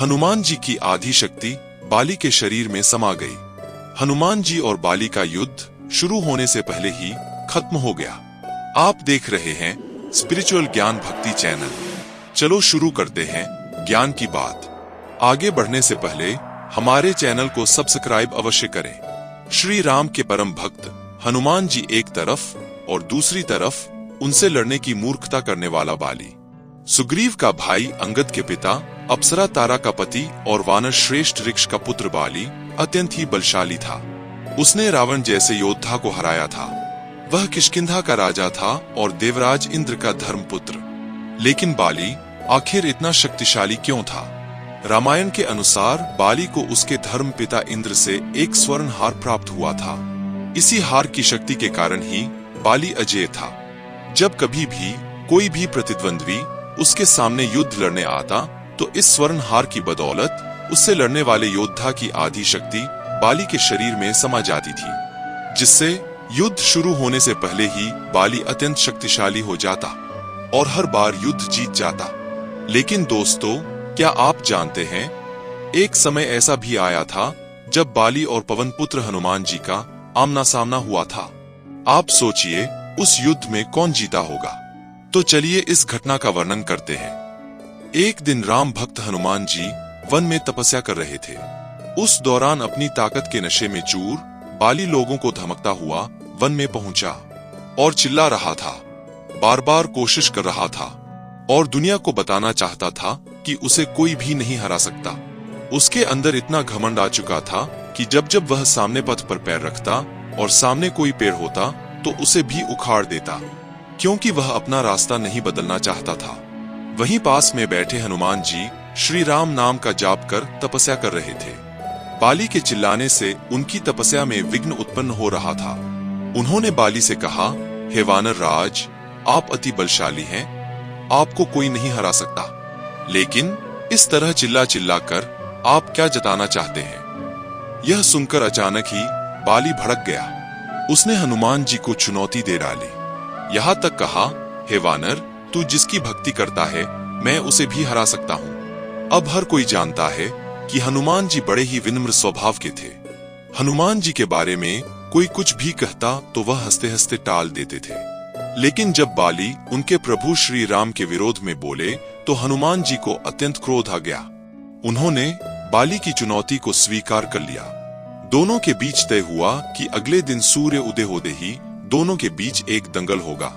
हनुमान जी की आधी शक्ति बाली के शरीर में समा गई। हनुमान जी और बाली का युद्ध शुरू होने से पहले ही खत्म हो गया। आप देख रहे हैं स्पिरिचुअल ज्ञान भक्ति चैनल। चलो शुरू करते हैं ज्ञान की बात। आगे बढ़ने से पहले हमारे चैनल को सब्सक्राइब अवश्य करें। श्री राम के परम भक्त हनुमान जी एक तरफ और दूसरी तरफ उनसे लड़ने की मूर्खता करने वाला बाली। सुग्रीव का भाई अंगद के पिता, अप्सरा तारा का पति और वानर श्रेष्ठ ऋक्ष का पुत्र बाली अत्यंत ही बलशाली था। उसने रावण जैसे योद्धा को हराया था। वह किष्किंधा का राजा था और देवराज इंद्र का धर्मपुत्र। लेकिन बाली आखिर इतना शक्तिशाली क्यों था? रामायण के अनुसार बाली को उसके धर्म पिता इंद्र से एक स्वर्ण हार प्राप्त हुआ था। इसी हार की शक्ति के कारण ही बाली अजेय था। जब कभी भी कोई भी प्रतिद्वंद्वी उसके सामने युद्ध लड़ने आता तो इस स्वर्ण हार की बदौलत उससे लड़ने वाले योद्धा की आधी शक्ति बाली के शरीर में समा जाती थी, जिससे युद्ध शुरू होने से पहले ही बाली अत्यंत शक्तिशाली हो जाता और हर बार युद्ध जीत जाता। लेकिन दोस्तों, क्या आप जानते हैं, एक समय ऐसा भी आया था जब बाली और पवन पुत्र हनुमान जी का आमना सामना हुआ था। आप सोचिए उस युद्ध में कौन जीता होगा। तो चलिए इस घटना का वर्णन करते हैं। एक दिन राम भक्त हनुमान जी वन में तपस्या कर रहे थे। उस दौरान अपनी ताकत के नशे में चूर बाली लोगों को धमकता हुआ वन में पहुंचा और चिल्ला रहा था, बार बार कोशिश कर रहा था और दुनिया को बताना चाहता था कि उसे कोई भी नहीं हरा सकता। उसके अंदर इतना घमंड आ चुका था कि जब जब वह सामने पथ पर पैर रखता और सामने कोई पेड़ होता तो उसे भी उखाड़ देता, क्योंकि वह अपना रास्ता नहीं बदलना चाहता था। वहीं पास में बैठे हनुमान जी श्री राम नाम का जाप कर तपस्या कर रहे थे। बाली के चिल्लाने से उनकी तपस्या में विघ्न उत्पन्न हो रहा था। उन्होंने बाली से कहा, हे वानर राज, आप अति बलशाली हैं, आपको कोई नहीं हरा सकता। लेकिन इस तरह चिल्ला चिल्ला कर आप क्या जताना चाहते हैं? यह सुनकर अचानक ही बाली भड़क गया। उसने हनुमान जी को चुनौती दे डाली। यहाँ तक कहा, हे वानर, तू जिसकी भक्ति करता है मैं उसे भी हरा सकता हूँ। अब हर कोई जानता है कि हनुमान जी बड़े ही विनम्र स्वभाव के थे। हनुमान जी के बारे में कोई कुछ भी कहता तो वह हंसते हंसते टाल देते थे। लेकिन जब बाली उनके प्रभु श्री राम के विरोध में बोले तो हनुमान जी को अत्यंत क्रोध आ गया। उन्होंने बाली की चुनौती को स्वीकार कर लिया। दोनों के बीच तय हुआ कि अगले दिन सूर्य उदय होते ही दोनों के बीच एक दंगल होगा,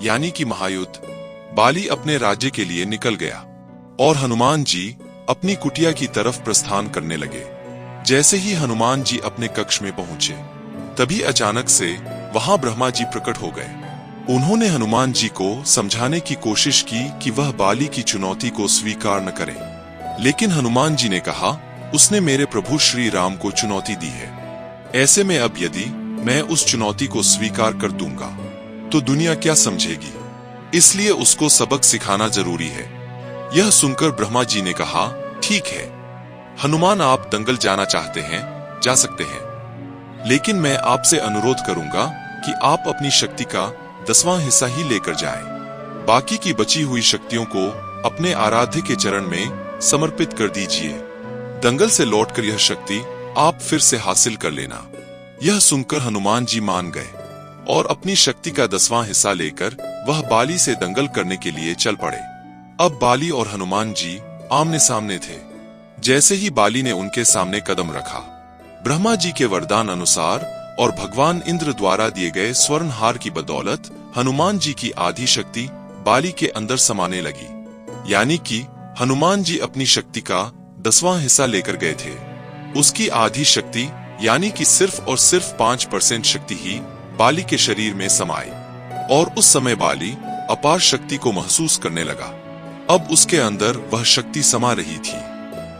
यानी कि महायुद्ध। बाली अपने राज्य के लिए निकल गया और हनुमान जी अपनी कुटिया की तरफ प्रस्थान करने लगे। जैसे ही हनुमान जी अपने कक्ष में पहुंचे, तभी अचानक से वहां ब्रह्मा जी प्रकट हो गए। उन्होंने हनुमान जी को समझाने की कोशिश की कि वह बाली की चुनौती को स्वीकार न करें। लेकिन हनुमान जी ने कहा, उसने मेरे प्रभु श्री राम को चुनौती दी है। ऐसे में अब यदि मैं उस चुनौती को स्वीकार कर दूंगा तो दुनिया क्या समझेगी, इसलिए उसको सबक सिखाना जरूरी है। यह सुनकर ब्रह्मा जी ने कहा, ठीक है हनुमान, आप दंगल जाना चाहते हैं, जा सकते हैं। लेकिन मैं आपसे अनुरोध करूंगा कि आप अपनी शक्ति का 10वां हिस्सा ही लेकर जाएं। बाकी की बची हुई शक्तियों को अपने आराध्य के चरण में समर्पित कर दीजिए। दंगल से लौटकर यह शक्ति आप फिर से हासिल कर लेना। यह सुनकर हनुमान जी मान गए और अपनी शक्ति का 10वां हिस्सा लेकर वह बाली से दंगल करने के लिए चल पड़े। अब बाली और हनुमान जी आमने सामने थे। जैसे ही बाली ने उनके सामने कदम रखा, ब्रह्मा जी के वरदान अनुसार और भगवान इंद्र द्वारा दिए गए स्वर्ण हार की बदौलत हनुमान जी की आधी शक्ति बाली के अंदर समाने लगी। यानी कि हनुमान जी अपनी शक्ति का 10वां हिस्सा लेकर गए थे। उसकी आधी शक्ति यानी कि सिर्फ और सिर्फ 5% शक्ति ही बाली के शरीर में समाई और उस समय बाली अपार शक्ति को महसूस करने लगा। अब उसके अंदर वह शक्ति समा रही थी।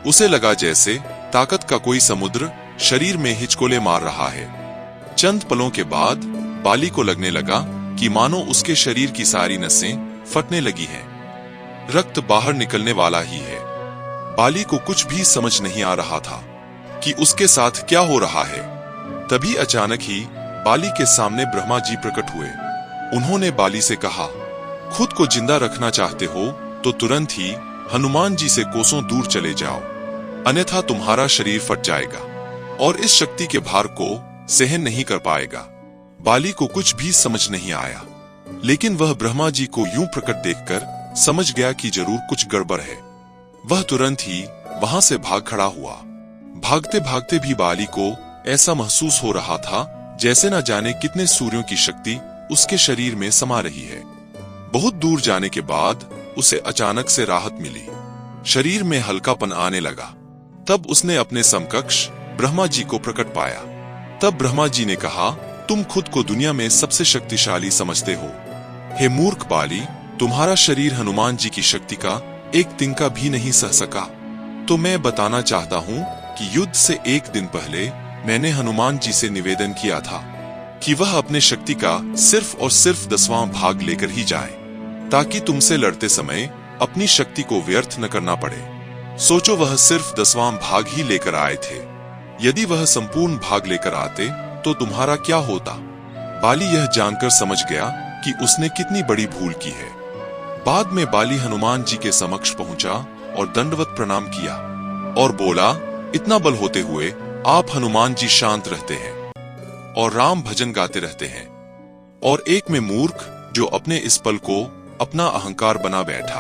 उसे लगा जैसे ताकत का कोई समुद्र शरीर में हिचकोले मार रहा है। चंद पलों के बाद बाली को लगने लगा कि मानो उसके शरीर की सारी नसें फटने लगी हैं। रक्त बाहर निकलने वाला ही है। बाली को कुछ भी समझ नहीं आ रहा था कि उसके साथ क्या हो रहा है। तभी अचानक ही बाली के सामने ब्रह्मा जी प्रकट हुए। उन्होंने बाली से कहा, खुद को जिंदा रखना चाहते हो तो तुरंत ही हनुमान जी से कोसों दूर चले जाओ। अन्यथा तुम्हारा शरीर फट जाएगा और इस शक्ति के भार को सहन नहीं कर पाएगा। बाली को कुछ भी समझ नहीं आया, लेकिन वह ब्रह्मा जी को यूं प्रकट देखकर समझ गया कि जरूर कुछ गड़बड़ है। वह तुरंत ही वहां से भाग खड़ा हुआ। भागते भागते भी बाली को ऐसा महसूस हो रहा था जैसे न जाने कितने सूर्यों की शक्ति उसके शरीर में समा रही है। बहुत दूर जाने के बाद उसे अचानक से राहत मिली, शरीर में हल्कापन आने लगा। तब उसने अपने समकक्ष ब्रह्मा जी को प्रकट पाया। तब ब्रह्मा जी ने कहा, तुम खुद को दुनिया में सबसे शक्तिशाली समझते हो। हे मूर्ख बाली, तुम्हारा शरीर हनुमान जी की शक्ति का एक तिनका भी नहीं सह सका। तो मैं बताना चाहता हूँ कि युद्ध से एक दिन पहले मैंने हनुमान जी से निवेदन किया था कि वह अपने शक्ति का सिर्फ और सिर्फ 10वां भाग लेकर ही जाए, ताकि तुमसे लड़ते समय अपनी शक्ति को व्यर्थ न करना पड़े। सोचो, वह सिर्फ 10वां भाग ही लेकर आए थे। यदि वह संपूर्ण भाग लेकर आते तो तुम्हारा क्या होता? बाली यह जानकर समझ गया कि उसने कितनी बड़ी भूल की है। बाद में बाली हनुमान जी के समक्ष पहुंचा और दंडवत प्रणाम किया और बोला, इतना बल होते हुए आप हनुमान जी शांत रहते हैं और राम भजन गाते रहते हैं, और एक में मूर्ख जो अपने इस पल को अपना अहंकार बना बैठा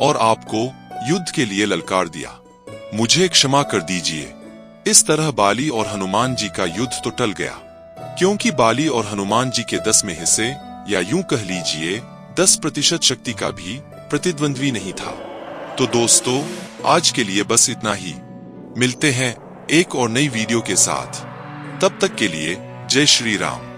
और आपको युद्ध के लिए ललकार दिया। मुझे क्षमा कर दीजिए। इस तरह बाली और हनुमान जी का युद्ध तो टल गया, क्योंकि बाली और हनुमान जी के 10 में हिस्से, या यूं कह लीजिए 10% शक्ति का भी प्रतिद्वंद्वी नहीं था। तो दोस्तों, आज के लिए बस इतना ही। मिलते हैं एक और नई वीडियो के साथ। तब तक के लिए जय श्री राम।